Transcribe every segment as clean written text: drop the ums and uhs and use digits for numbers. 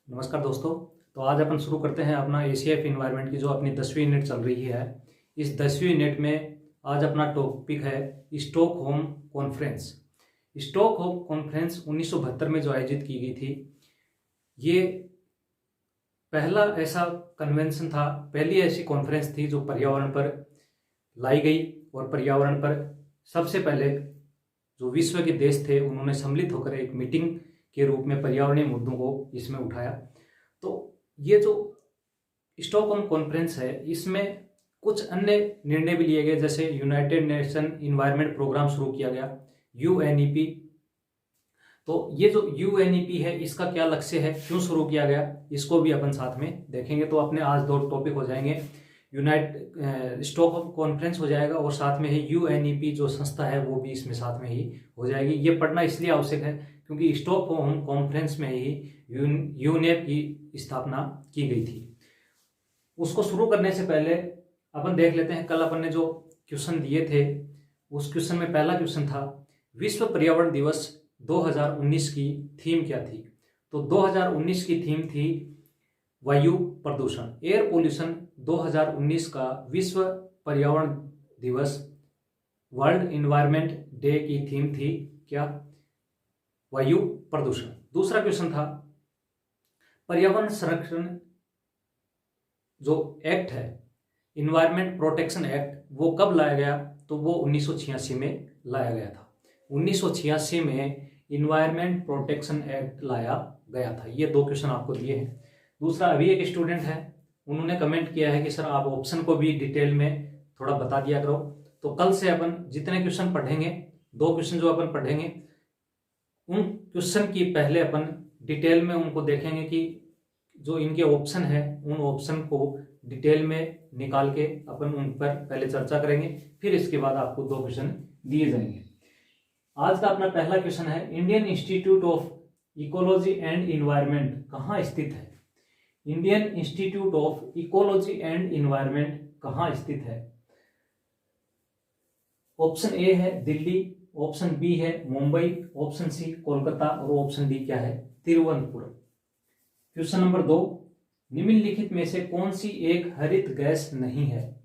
नमस्कार दोस्तों। तो आज अपन शुरू करते हैं अपना एसीएफ इन्वायरमेंट की जो अपनी 10वीं यूनिट चल रही है। इस 10वीं यूनिट में आज अपना टॉपिक है स्टॉकहोम कॉन्फ्रेंस। स्टॉकहोम कॉन्फ्रेंस 1972 में जो आयोजित की गई थी, ये पहला ऐसा कन्वेंशन था, पहली ऐसी कॉन्फ्रेंस थी जो पर्यावरण पर लाई गई और पर्यावरण पर सबसे पहले जो विश्व के देश थे उन्होंने सम्मिलित होकर एक मीटिंग के रूप में पर्यावरणीय मुद्दों को इसमें उठाया। तो ये जो स्टॉकहोम कॉन्फ्रेंस है, इसमें कुछ अन्य निर्णय भी लिए गए, जैसे यूनाइटेड नेशन इन्वायरमेंट प्रोग्राम शुरू किया गया, यूएनईपी। तो ये जो यूएनईपी है, इसका क्या लक्ष्य है, क्यों शुरू किया गया, इसको भी अपन साथ में देखेंगे। तो अपने आज दो टॉपिक हो जाएंगे, स्टॉकहोम कॉन्फ्रेंस हो जाएगा और साथ में ही यूएनईपी जो संस्था है वो भी इसमें साथ में ही हो जाएगी। ये पढ़ना इसलिए आवश्यक है क्योंकि स्टॉकहोम कॉन्फ्रेंस में ही यूनेप की स्थापना की गई थी। उसको शुरू करने से पहले अपन देख लेते हैं, कल अपन ने जो क्वेश्चन दिए थे उस क्वेश्चन में पहला क्वेश्चन था विश्व पर्यावरण दिवस 2019 की थीम क्या थी। तो 2019 की थीम थी वायु प्रदूषण, एयर पोल्यूशन। 2019 का विश्व पर्यावरण दिवस, वर्ल्ड इन्वायरमेंट डे की थीम थी क्या, वायु प्रदूषण। दूसरा क्वेश्चन था पर्यावरण संरक्षण जो एक्ट है, इन्वायरमेंट प्रोटेक्शन एक्ट, वो कब लाया गया। तो वो 1986 में लाया गया था। 1986 में इन्वायरमेंट प्रोटेक्शन एक्ट लाया गया था। ये दो क्वेश्चन आपको दिए हैं। दूसरा, अभी एक स्टूडेंट है, उन्होंने कमेंट किया है कि सर आप ऑप्शन को भी डिटेल में थोड़ा बता दिया करो। तो कल से अपन जितने क्वेश्चन पढ़ेंगे, दो क्वेश्चन जो अपन पढ़ेंगे, उन क्वेश्चन की पहले अपन डिटेल में उनको देखेंगे कि जो इनके ऑप्शन है उन ऑप्शन को डिटेल में निकाल के अपन उन पर पहले चर्चा करेंगे, फिर इसके बाद आपको दो क्वेश्चन दिए जाएंगे। आज का अपना पहला क्वेश्चन है, Indian institute of ecology and environment कहाँ स्थित है। Indian institute of ecology and environment कहाँ स्थित है। ऑप्शन ए है दिल्ली, ऑप्शन बी है मुंबई, ऑप्शन सी कोलकाता और ऑप्शन डी क्या है, तिरुवनंतपुरम। क्वेश्चन नंबर 2, निम्नलिखित में से कौन सी एक हरित गैस नहीं है।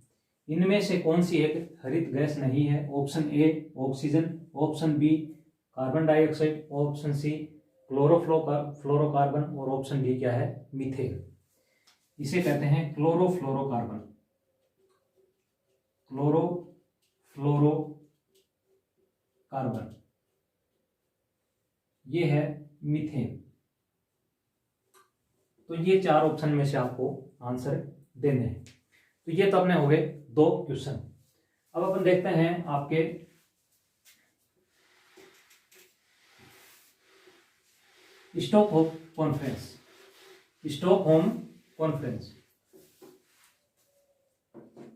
इनमें से कौन सी एक हरित गैस नहीं है। Option A oxygen, option B carbon dioxide, option C fluorocarbon और ऑप्शन डी क्या है, मीथेन। इसे कहते हैं क्लोरोफ्लोरोकार्बन, क्लोरोफ्लोरोकार्बन, ये है मीथेन। तो ये चार ऑप्शन में से आपको आंसर देने हैं। तो ये तो अपने हो गए दो क्वेश्चन। अब अपन देखते हैं आपके स्टॉकहोम कॉन्फ्रेंस। स्टॉकहोम कॉन्फ्रेंस,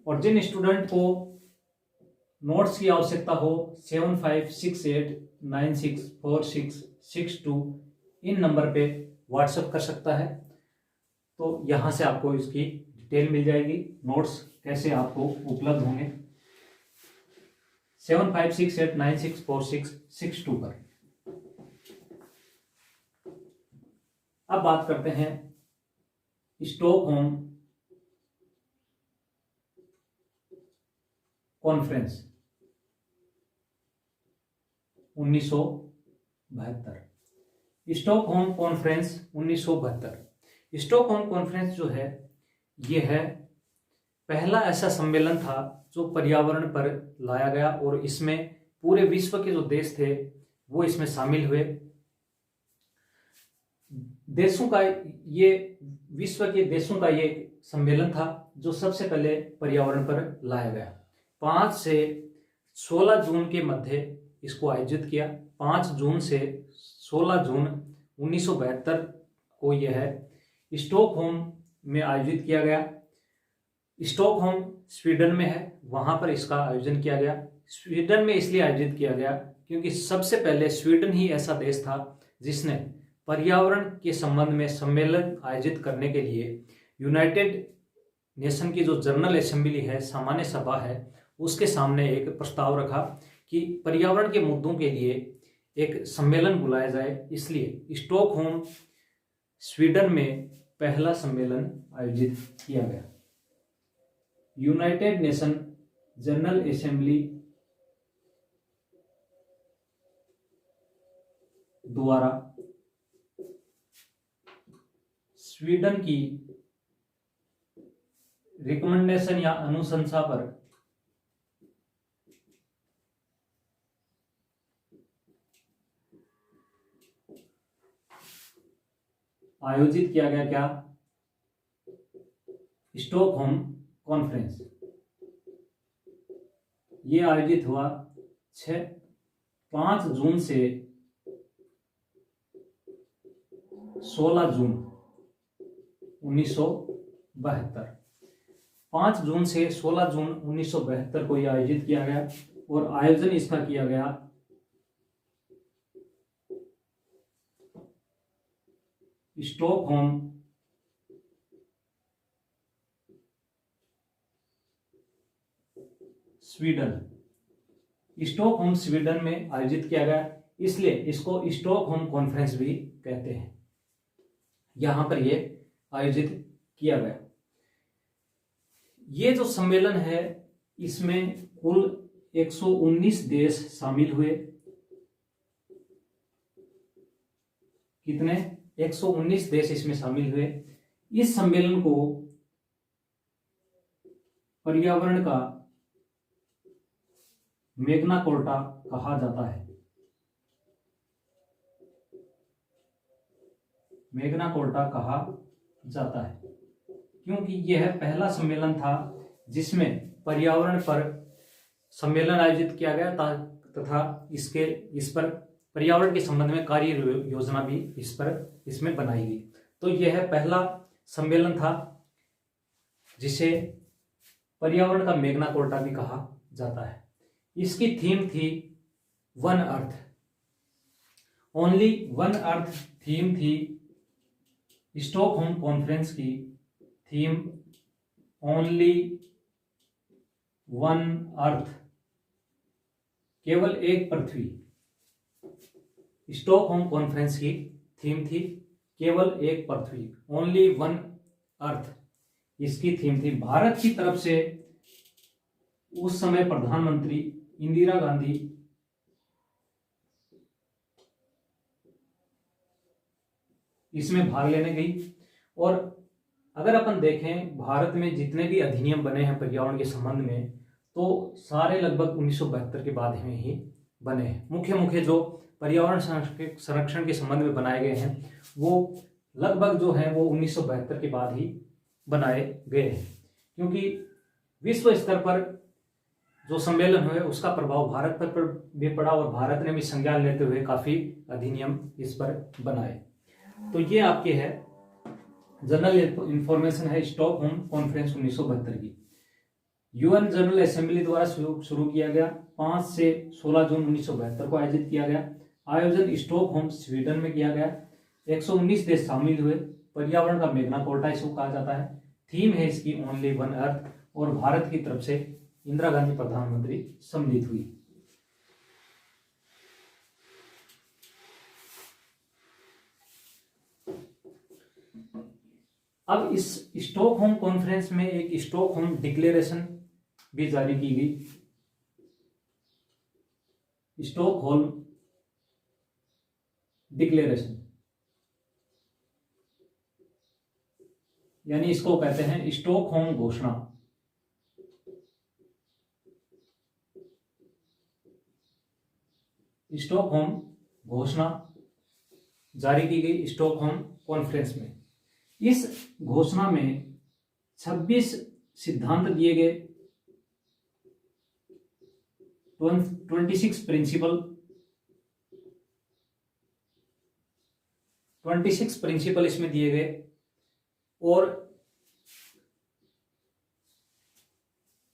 और जिन स्टूडेंट को नोट्स की आवश्यकता हो 7568964662 इन नंबर पे व्हाट्सएप कर सकता है। तो यहां से आपको इसकी डिटेल मिल जाएगी, नोट्स कैसे आपको उपलब्ध होंगे 7568964662 पर। अब बात करते हैं Stockholm conference 1972। Stockholm conference 1972। Stockholm conference जो है, ये है पहला ऐसा सम्मेलन था जो पर्यावरण पर लाया गया और इसमें पूरे विश्व के जो देश थे वो इसमें शामिल हुए। देशों का ये, विश्व के देशों का ये सम्मेलन था जो सबसे पहले पर्यावरण पर लाया गया। 5 से 16 जून के मध्य इसको आयोजित किया। 5 जून से 16 जून 1972 को यह है स्टॉकहोम में आयोजित किया गया। स्टॉकहोम स्वीडन में है, वहां पर इसका आयोजन किया गया। स्वीडन में इसलिए आयोजित किया गया क्योंकि सबसे पहले स्वीडन ही ऐसा देश था जिसने पर्यावरण के संबंध में सम्मेलन आयोजित करने के लिए यूनाइटेड नेशन की जो जनरल असेंबली है, सामान्य सभा है, उसके सामने एक प्रस्ताव रखा कि पर्यावरण के मुद्दों के लिए एक सम्मेलन बुलाया जाए। इसलिए स्टॉकहोम स्वीडन में पहला सम्मेलन आयोजित किया गया। यूनाइटेड नेशन जनरल असेंबली द्वारा स्वीडन की रिकमेंडेशन या अनुशंसा पर आयोजित किया गया क्या? Stockholm conference. ये आयोजित हुआ 5 जून से 16 जून 1972। 5 जून से 16 जून 1972 को यह आयोजित किया गया और आयोजन इसका किया गया स्टॉकहोम स्वीडन। स्टॉकहोम स्वीडन में आयोजित किया गया, इसलिए इसको स्टॉकहोम कॉन्फ्रेंस भी कहते हैं। यहां पर यह आयोजित किया गया। ये जो सम्मेलन है इसमें कुल 119 देश शामिल हुए। कितने? 119 देश इसमें शामिल हुए। इस सम्मेलन को पर्यावरण का मैग्ना कार्टा कहा जाता है। मैग्ना कार्टा कहा जाता है क्योंकि यह पहला सम्मेलन था जिसमें पर्यावरण पर सम्मेलन आयोजित किया गया तथा इस पर पर्यावरण के संबंध में कार्य योजना भी इसमें बनाई गई। तो यह पहला सम्मेलन था जिसे पर्यावरण का मैग्ना कार्टा भी कहा जाता है। इसकी थीम थी one earth, only one earth theme थी। स्टॉकहोम कॉन्फ्रेंस की थीम ओनली वन अर्थ, केवल एक पृथ्वी। स्टॉकहोम कॉन्फ्रेंस की थीम थी केवल एक पृथ्वी, ओनली वन अर्थ इसकी थीम थी। भारत की तरफ से उस समय प्रधानमंत्री इंदिरा गांधी इसमें भाग लेने गई। और अगर अपन देखें भारत में जितने भी अधिनियम बने हैं पर्यावरण के संबंध में, तो सारे लगभग 1972 के बाद में ही बने हैं। मुख्य जो पर्यावरण संरक्षण के संबंध में बनाए गए हैं वो लगभग जो है वो 1972 के बाद ही बनाए गए हैं, क्योंकि विश्व स्तर पर जो सम्मेलन हुए उसका प्रभाव भारत पर भी पड़ा और भारत ने भी संज्ञान लेते हुए काफी अधिनियम इस पर बनाए। तो ये आपके है जनरल इंफॉर्मेशन है स्टॉकहोम कॉन्फ्रेंस 1972 की। यूएन जनरल असेंबली द्वारा शुरू किया गया। 5 से 16 जून 1972 को आयोजित किया गया। आयोजन स्टॉकहोम स्वीडन में किया गया। 119 देश शामिल हुए। पर्यावरण का मैग्ना कार्टा इसको कहा जाता है। थीम है इसकी ओनली वन अर्थ और भारत की तरफ से इंदिरा गांधी प्रधानमंत्री सम्मिलित हुई। अब इस स्टॉकहोम कॉन्फ्रेंस में एक स्टॉकहोम डिक्लेरेशन भी जारी की गई। स्टॉकहोम डिक्लेरेशन यानी इसको कहते हैं स्टॉकहोम घोषणा। स्टॉकहोम घोषणा जारी की गई स्टॉकहोम कॉन्फ्रेंस में। इस घोषणा में 26 सिद्धांत दिए गए, 26 प्रिंसिपल इसमें दिए गए और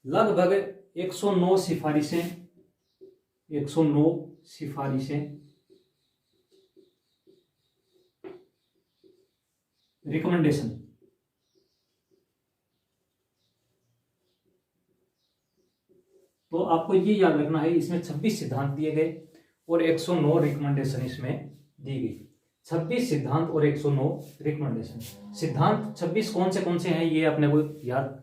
लगभग 109 सिफारिशें रिकमेंडेशन। तो आपको ये याद रखना है इसमें 26 सिद्धांत दिए गए और 109 रिकमेंडेशन इसमें दी गई। 26 सिद्धांत और 109 रिकमेंडेशन। सिद्धांत 26 कौन से हैं ये अपने को याद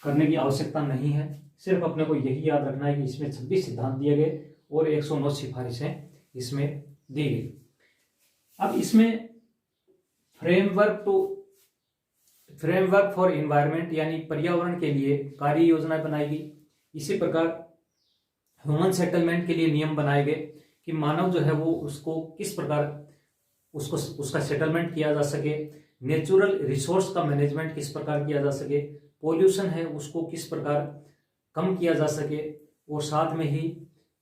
करने की आवश्यकता नहीं है, सिर्फ अपने को यही याद रखना है कि इसमें 26 सिद्धांत दिए गए और 109 सिफारिशें इसमें दी गई। अब इसमें फ्रेमवर्क फॉर एनवायरनमेंट यानी पर्यावरण के लिए कार्य योजना बनाई गई। इसी प्रकार ह्यूमन सेटलमेंट के लिए नियम बनाए गए कि मानव जो है वो उसको किस प्रकार उसका सेटलमेंट किया जा सके। नेचुरल रिसोर्स का मैनेजमेंट किस प्रकार किया जा सके, पोल्यूशन है उसको किस प्रकार कम किया जा सके, और साथ में ही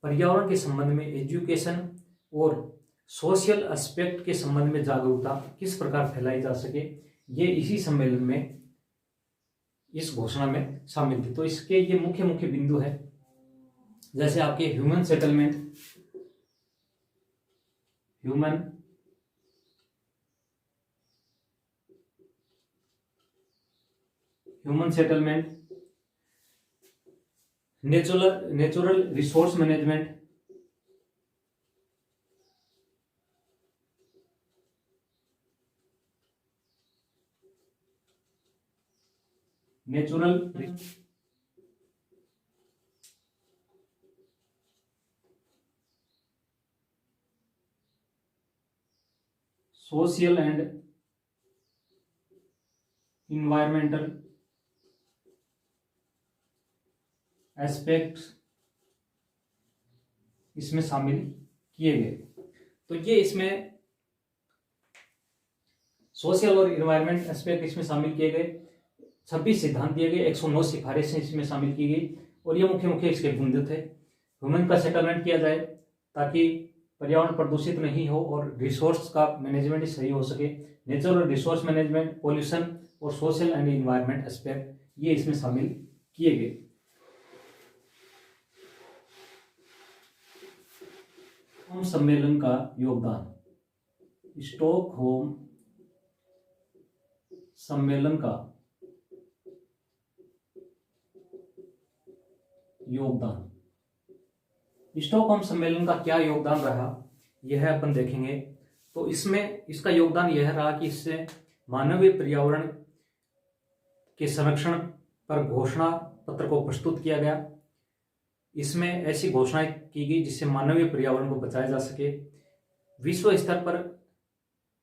पर्यावरण के संबंध में एजुकेशन और सोशल एस्पेक्ट के संबंध में जागरूकता किस प्रकार फैलाई जा सके, ये इसी सम्मेलन में इस घोषणा में शामिल थी। तो इसके ये मुख्य मुख्य बिंदु है, जैसे आपके human settlement natural resource management, social and environmental aspects इसमें शामिल किए गए। तो ये इसमें सोशल और इन्वायरमेंट एस्पेक्ट इसमें शामिल किए गए, 26 सिद्धांत दिए गए, 109 सिफारिशें इसमें शामिल की गई, और ये मुख्य मुख्य इसके बिंदु थे। ह्यूमन का सेटलमेंट किया जाए ताकि पर्यावरण प्रदूषित नहीं हो और रिसोर्स का मैनेजमेंट सही हो सके। नेचुरल रिसोर्स मैनेजमेंट, पोल्यूशन और सोशल एंड इन्वायरमेंट एस्पेक्ट ये इसमें शामिल किए गए। सम्मेलन का योगदान, स्टॉकहोम सम्मेलन का योगदान, स्टॉकहोम सम्मेलन का क्या योगदान रहा यह अपन देखेंगे। तो इसमें इसका योगदान यह रहा कि इससे मानवीय पर्यावरण के संरक्षण पर घोषणा पत्र को प्रस्तुत किया गया। इसमें ऐसी घोषणाएं की गई जिससे मानवीय पर्यावरण को बचाया जा सके। विश्व स्तर पर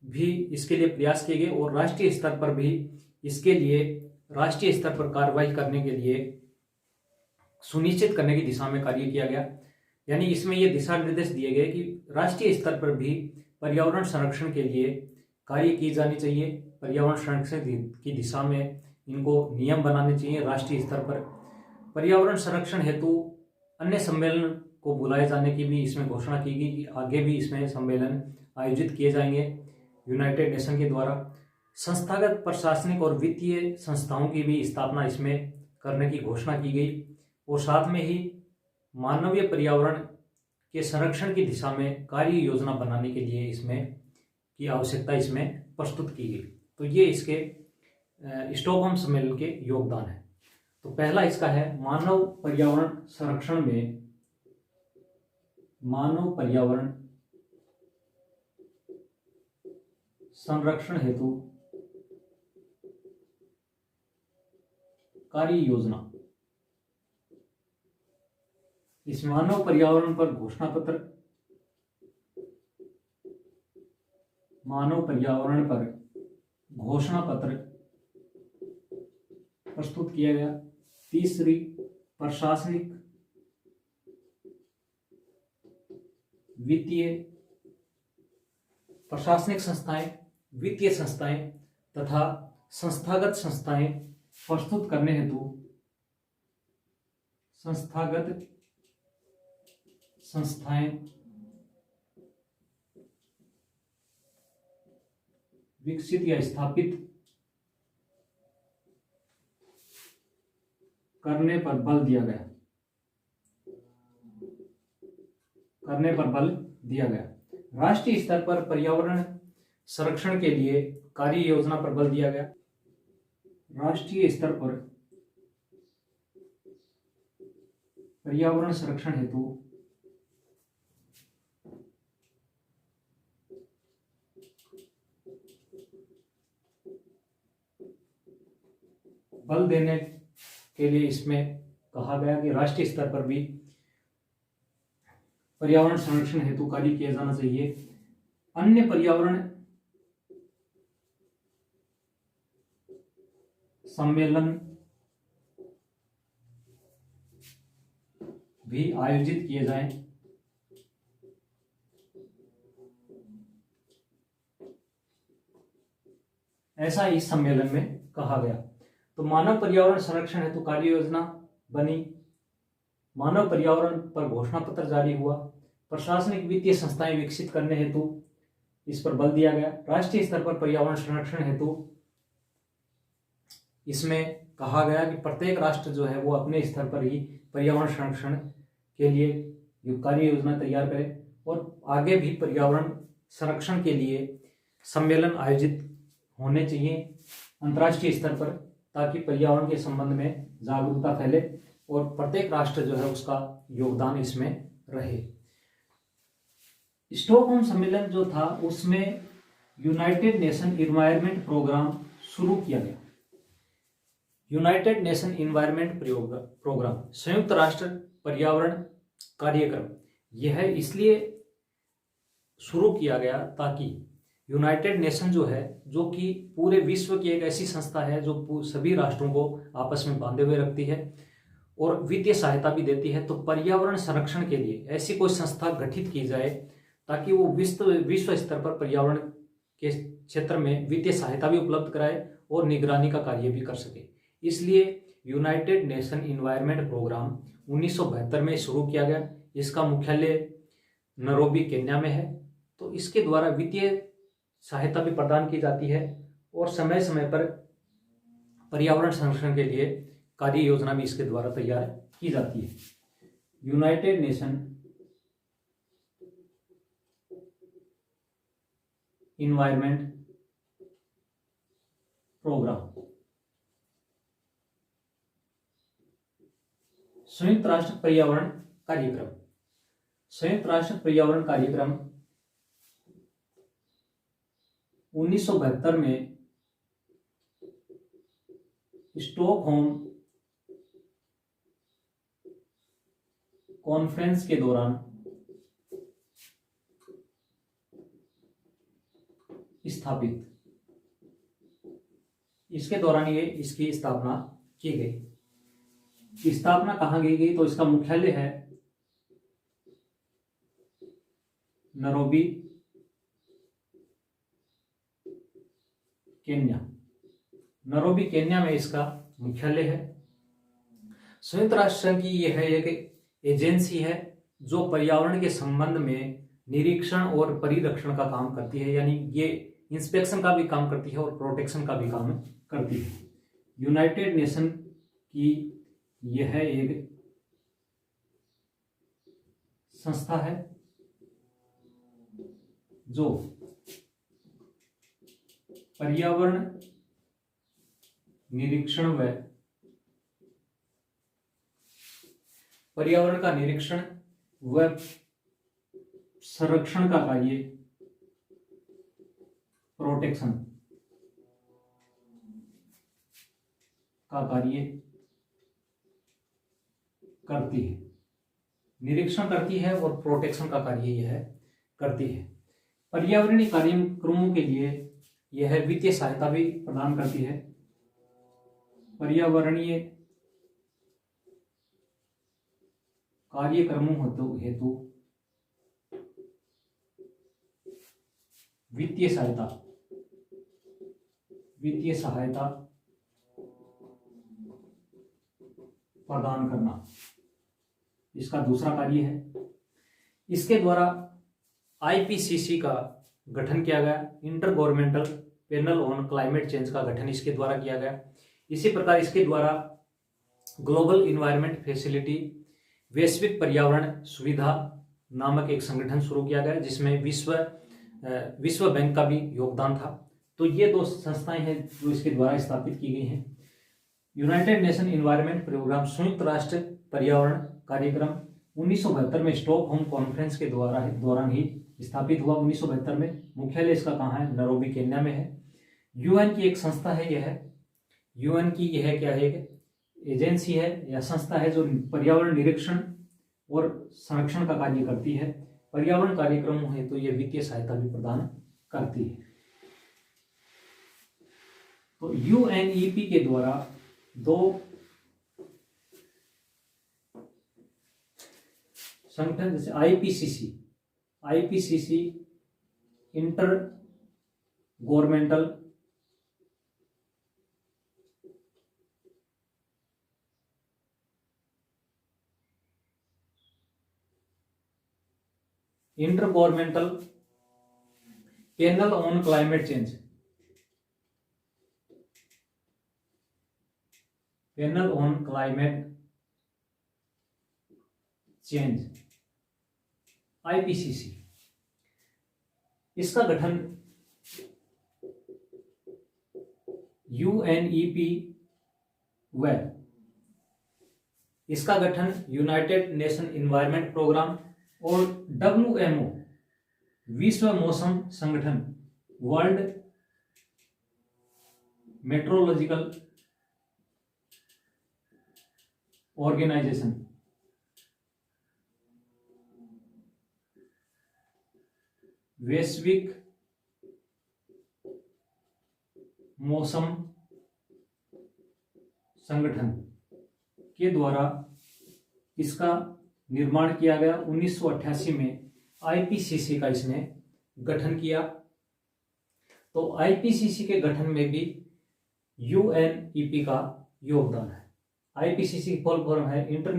भी इसके लिए प्रयास किए गए और राष्ट्रीय स्तर पर भी इसके लिए राष्ट्रीय स्तर पर कार्रवाई करने के लिए सुनिश्चित करने की दिशा में कार्य किया गया। यानी इसमें ये दिशा निर्देश दिए गए कि राष्ट्रीय स्तर पर भी पर्यावरण संरक्षण के लिए कार्य की जानी चाहिए। पर्यावरण संरक्षण की दिशा में इनको नियम बनाने चाहिए राष्ट्रीय स्तर पर। पर्यावरण संरक्षण हेतु अन्य सम्मेलन को बुलाए जाने की भी इसमें घोषणा की गई कि आगे भी इसमें सम्मेलन आयोजित किए जाएंगे यूनाइटेड नेशन के द्वारा। संस्थागत प्रशासनिक और वित्तीय संस्थाओं की भी स्थापना इसमें करने की घोषणा की गई, और साथ में ही मानवीय पर्यावरण के संरक्षण की दिशा में कार्य योजना बनाने के लिए इसमें की आवश्यकता इसमें प्रस्तुत की गई। तो ये इसके स्टॉकहोम सम्मेलन के योगदान है। तो पहला इसका है मानव पर्यावरण संरक्षण में मानव पर्यावरण संरक्षण हेतु कार्य योजना। इस मानव पर्यावरण पर घोषणा पत्र, मानव पर्यावरण पर घोषणा पत्र प्रस्तुत किया गया। तीसरी प्रशासनिक वित्तीय प्रशासनिक संस्थाएं, वित्तीय संस्थाएं तथा संस्थागत संस्थाएं प्रस्तुत करने हेतु संस्थागत संस्थाएं विकसित या स्थापित करने पर बल दिया गया, राष्ट्रीय स्तर पर पर्यावरण संरक्षण के लिए कार्य योजना पर बल दिया गया। राष्ट्रीय स्तर पर पर्यावरण संरक्षण हेतु बल देने के लिए इसमें कहा गया कि राष्ट्रीय स्तर पर भी पर्यावरण संरक्षण हेतु कार्य किया जाना चाहिए। अन्य पर्यावरण सम्मेलन भी आयोजित किए जाएं। ऐसा इस सम्मेलन में कहा गया। तो मानव पर्यावरण संरक्षण हेतु कार्य योजना बनी, मानव पर्यावरण पर घोषणा पत्र जारी हुआ, प्रशासनिक वित्तीय संस्थाएं विकसित करने हेतु इस पर बल दिया गया। राष्ट्रीय स्तर पर पर्यावरण संरक्षण हेतु इसमें कहा गया कि प्रत्येक राष्ट्र जो है वो अपने स्तर पर ही पर्यावरण संरक्षण के लिए कार्य योजना तैयार करे और आगे भी पर्यावरण संरक्षण के लिए सम्मेलन आयोजित होने चाहिए अंतर्राष्ट्रीय स्तर पर, ताकि पर्यावरण के संबंध में जागरूकता फैले और प्रत्येक राष्ट्र जो है उसका योगदान इसमें रहे। स्टॉकहोम सम्मेलन जो था उसमें यूनाइटेड नेशन इन्वायरमेंट प्रोग्राम शुरू किया गया। यूनाइटेड नेशन इन्वायरमेंट प्रोग्राम, संयुक्त राष्ट्र पर्यावरण कार्यक्रम, यह इसलिए शुरू किया गया ताकि यूनाइटेड नेशन जो है, जो कि पूरे विश्व की एक ऐसी संस्था है जो सभी राष्ट्रों को आपस में बांधे हुए रखती है और वित्तीय सहायता भी देती है, तो पर्यावरण संरक्षण के लिए ऐसी कोई संस्था गठित की जाए ताकि वो विश्व स्तर पर पर्यावरण के क्षेत्र में वित्तीय सहायता भी उपलब्ध कराए और निगरानी का कार्य भी कर सके। इसलिए यूनाइटेड नेशन इन्वायरमेंट प्रोग्राम 1972 में शुरू किया गया। इसका मुख्यालय नैरोबी केन्या में है। तो इसके द्वारा वित्तीय सहायता भी प्रदान की जाती है और समय समय पर पर्यावरण संरक्षण के लिए कार्य योजना भी इसके द्वारा तैयार की जाती है। यूनाइटेड नेशन इन्वायरमेंट प्रोग्राम, संयुक्त राष्ट्र पर्यावरण कार्यक्रम। संयुक्त राष्ट्र पर्यावरण कार्यक्रम 1972 में स्टॉकहोम कॉन्फ्रेंस के दौरान स्थापित, इसके दौरान ये इसकी स्थापना की गई। स्थापना कहाँ की गई? तो इसका मुख्यालय है नैरोबी केन्या। नैरोबी केन्या में इसका मुख्यालय है। संयुक्त राष्ट्र संघ की यह एक एजेंसी है जो पर्यावरण के संबंध में निरीक्षण और परिरक्षण का काम करती है, यानी ये इंस्पेक्शन का भी काम करती है और प्रोटेक्शन का भी काम करती है। यूनाइटेड नेशन की यह एक संस्था है जो पर्यावरण निरीक्षण व पर्यावरण का निरीक्षण व संरक्षण का कार्य, प्रोटेक्शन का कार्य करती है, निरीक्षण करती है और प्रोटेक्शन का कार्य यह करती है। पर्यावरणीय कार्यक्रमों के लिए यह वित्तीय सहायता भी प्रदान करती है। पर्यावरणीय कार्यक्रमों हेतु वित्तीय सहायता प्रदान करना इसका दूसरा कार्य है। इसके द्वारा आईपीसीसी का गठन किया गया, inter governmental panel on climate change का गठन इसके द्वारा किया गया। इसी प्रकार इसके द्वारा ग्लोबल इन्वायरमेंट फैसिलिटी, वैश्विक पर्यावरण सुविधा नामक एक संगठन शुरू किया गया, जिसमें विश्व बैंक का भी योगदान था। तो ये दो संस्थाएं हैं जो इसके द्वारा स्थापित की गई हैं। यूनाइटेड नेशन इन्वायरमेंट प्रोग्राम, संयुक्त राष्ट्र पर्यावरण कार्यक्रम 1972 में स्टॉकहोम कॉन्फ्रेंस के दौरान ही स्थापित हुआ। 1972 में मुख्यालय इसका कहाँ है? नैरोबी केन्या में है। यूएन की एक संस्था है यह। यूएन की यह क्या है, एक एजेंसी है या संस्था है जो पर्यावरण निरीक्षण और संरक्षण का कार्य करती है। पर्यावरण कार्यक्रमों है तो यह वित्तीय सहायता भी प्रदान करती है। तो यूएनईपी के द्वारा दो संगठन जैसे IPCC inter governmental panel on climate change, panel on climate change IPCC, इसका गठन यूएनईपी व इसका गठन यूनाइटेड नेशन इन्वायरमेंट प्रोग्राम और WMO विश्व मौसम संगठन वर्ल्ड मेट्रोलॉजिकल ऑर्गेनाइजेशन वैश्विक मौसम संगठन के द्वारा इसका निर्माण किया गया। 1988 में आईपीसीसी का इसने गठन किया। तो आईपीसीसी के गठन में भी यूएनईपी का योगदान है। आईपीसीसी की फुल फॉर्म है inter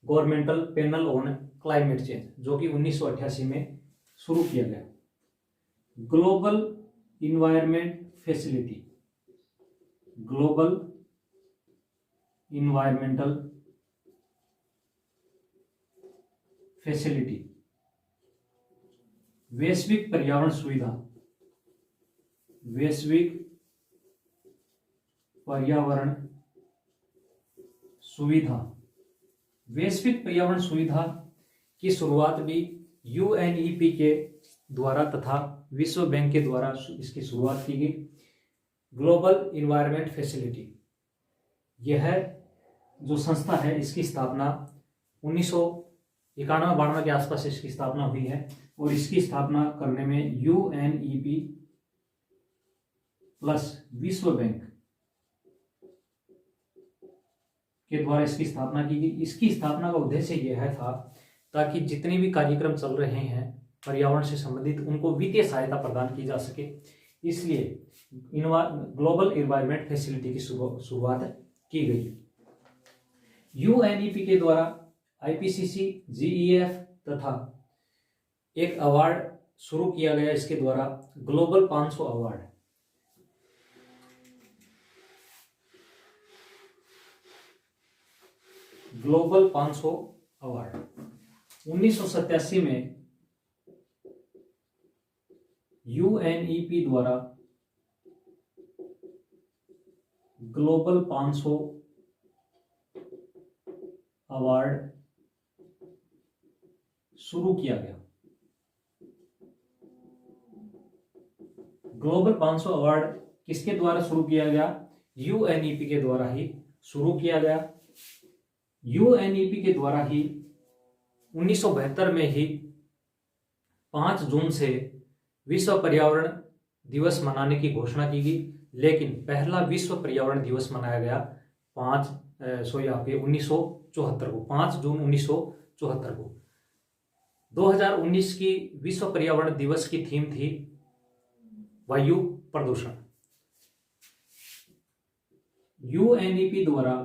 governmental panel on climate change, जो कि 1988 में शुरू किया गया। Global environment facility, global environmental facility, वैश्विक पर्यावरण सुविधा, वैश्विक पर्यावरण सुविधा, वैश्विक पर्यावरण सुविधा की शुरुआत भी यूएनईपी के द्वारा तथा विश्व बैंक के द्वारा इसकी शुरुआत की गई। ग्लोबल इन्वायरमेंट फैसिलिटी, यह जो संस्था है इसकी स्थापना 1991-92 के आसपास इसकी स्थापना हुई है और इसकी स्थापना करने में यूएनईपी प्लस विश्व बैंक के द्वारा इसकी स्थापना की गई। इसकी स्थापना का उद्देश्य यह था ताकि जितने भी कार्यक्रम चल रहे हैं पर्यावरण से संबंधित उनको वित्तीय सहायता प्रदान की जा सके, इसलिए ग्लोबल इन्वायरमेंट फैसिलिटी की शुरुआत की गई। यूएनईपी के द्वारा आईपीसीसी, जीईएफ तथा एक अवार्ड शुरू किया गया, इसके द्वारा ग्लोबल 500 अवार्ड। ग्लोबल 500 अवार्ड 1987 में यूएनईपी द्वारा ग्लोबल 500 अवार्ड शुरू किया गया। ग्लोबल 500 अवार्ड किसके द्वारा शुरू किया गया? यूएनईपी के द्वारा ही शुरू किया गया। यूएनईपी के द्वारा ही 1972 में ही 5 जून से विश्व पर्यावरण दिवस मनाने की घोषणा की गई, लेकिन पहला विश्व पर्यावरण दिवस मनाया गया 1974 को, 5 जून 1974 को। 2019 की विश्व पर्यावरण दिवस की थीम थी वायु प्रदूषण। यूएनईपी द्वारा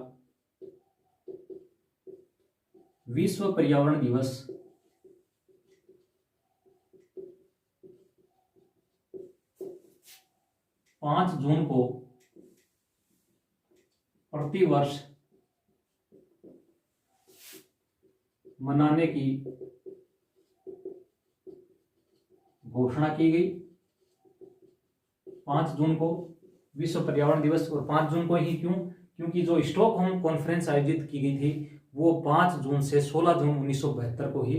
विश्व पर्यावरण दिवस 5 जून को प्रतिवर्ष मनाने की घोषणा की गई। 5 जून को विश्व पर्यावरण दिवस, और 5 जून को ही क्यों? क्योंकि जो स्टॉकहोम कॉन्फ्रेंस आयोजित की गई थी वो 5 जून से 16 जून 1972 को ही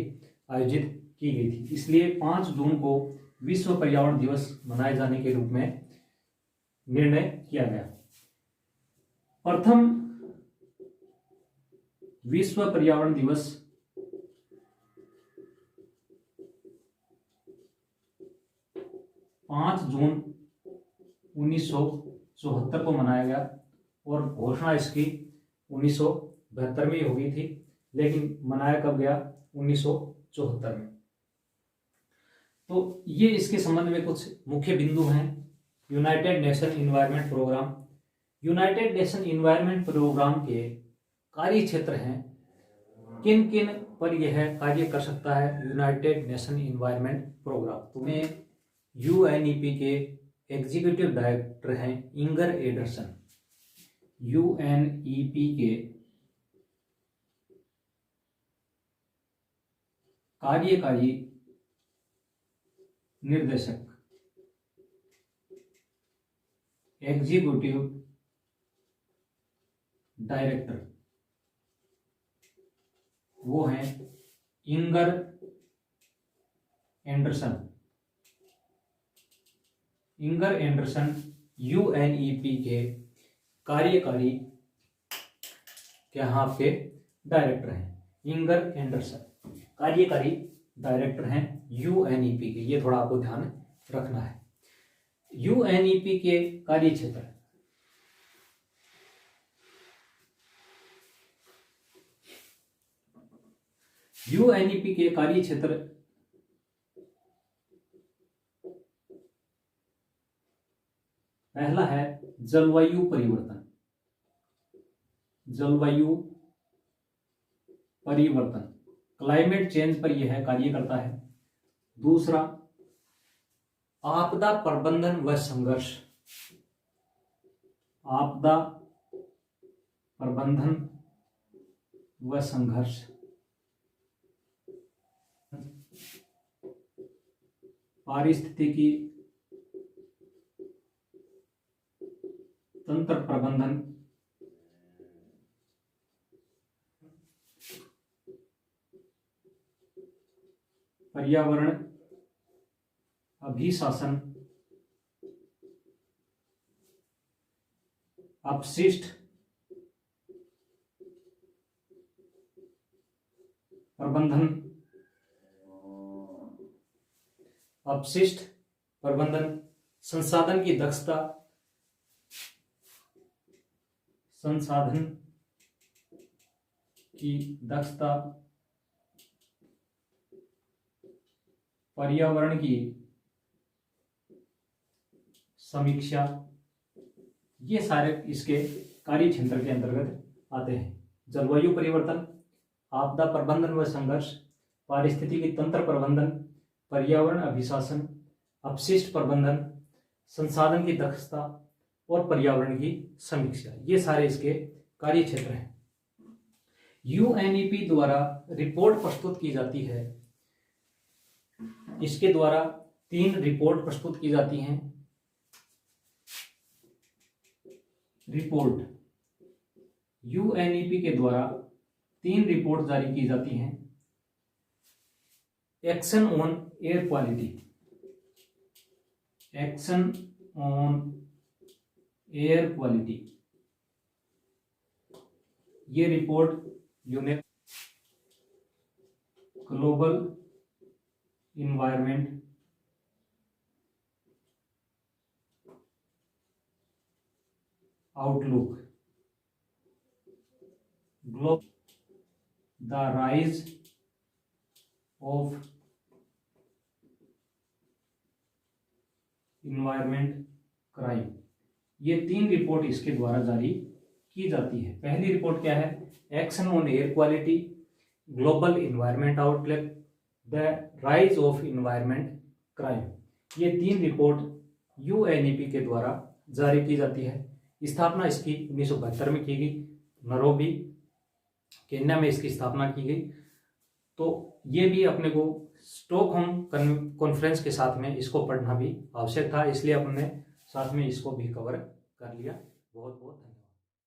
आयोजित की गई थी, इसलिए 5 जून को विश्व पर्यावरण दिवस मनाए जाने के रूप में निर्णय किया गया। प्रथम विश्व पर्यावरण दिवस 5 जून 1974 को मनाया गया और घोषणा इसकी 1972 में हो गई थी, लेकिन मनाया कब गया? 1974 में। तो ये इसके संबंध में कुछ मुख्य बिंदु हैं। United Nation Environment Programme, United Nation Environment Programme के कार्य क्षेत्र हैं, किन किन पर यह कार्य कर सकता है यूनाइटेड नेशन इन्वायरमेंट प्रोग्राम। तो मैं यूएनईपी के एग्जीक्यूटिव डायरेक्टर हैं इंगर एंडरसन। यूएनईपी के कार्यकारी निर्देशक, एग्जीक्यूटिव डायरेक्टर, वो हैं Inger Anderson. Inger Anderson UNEP के कार्यकारी यहाँ आपके डायरेक्टर हैं। इंगर एंडरसन कार्यकारी डायरेक्टर हैं यूएनईपी के, ये थोड़ा आपको ध्यान रखना है। यूएनईपी के कार्य क्षेत्र, यूएनईपी के कार्य क्षेत्र पहला है जलवायु परिवर्तन। जलवायु परिवर्तन, क्लाइमेट चेंज पर यह कार्य करता है। दूसरा, आपदा प्रबंधन व संघर्ष, आपदा प्रबंधन व संघर्ष। पारिस्थितिकी तंत्र प्रबंधन, पर्यावरण अभिशासन, अपशिष्ट प्रबंधन, अपशिष्ट प्रबंधन, संसाधन की दक्षता, संसाधन की दक्षता, पर्यावरण की समीक्षा, ये सारे इसके कार्य क्षेत्र के अंतर्गत आते हैं। जलवायु परिवर्तन, आपदा प्रबंधन व संघर्ष, पारिस्थितिकी तंत्र प्रबंधन, पर्यावरण अभिशासन, अपशिष्ट प्रबंधन, संसाधन की दक्षता और पर्यावरण की समीक्षा, ये सारे इसके कार्य क्षेत्र हैं। यूएनईपी द्वारा रिपोर्ट प्रस्तुत की जाती है। इसके द्वारा 3 रिपोर्ट प्रस्तुत की जाती हैं। रिपोर्ट, यूएनईपी के द्वारा 3 रिपोर्ट जारी की जाती हैं। Action on air quality, action on air quality, ये report UNEP global environment outlook, globe the rise of environment crime, ये 3 रिपोर्ट इसके द्वारा जारी की जाती है। पहली रिपोर्ट क्या है? Action on air quality, global environment outlook, the rise of environment crime, ये 3 रिपोर्ट यूएनईपी के द्वारा जारी की जाती है। स्थापना इसकी 1972 में की गई, नैरोबी केन्या में इसकी स्थापना की गई। तो ये भी अपने को स्टॉकहोम कॉन्फ्रेंस के साथ में इसको पढ़ना भी आवश्यक था, इसलिए अपने साथ में इसको भी कवर कर लिया। बहुत बहुत धन्यवाद।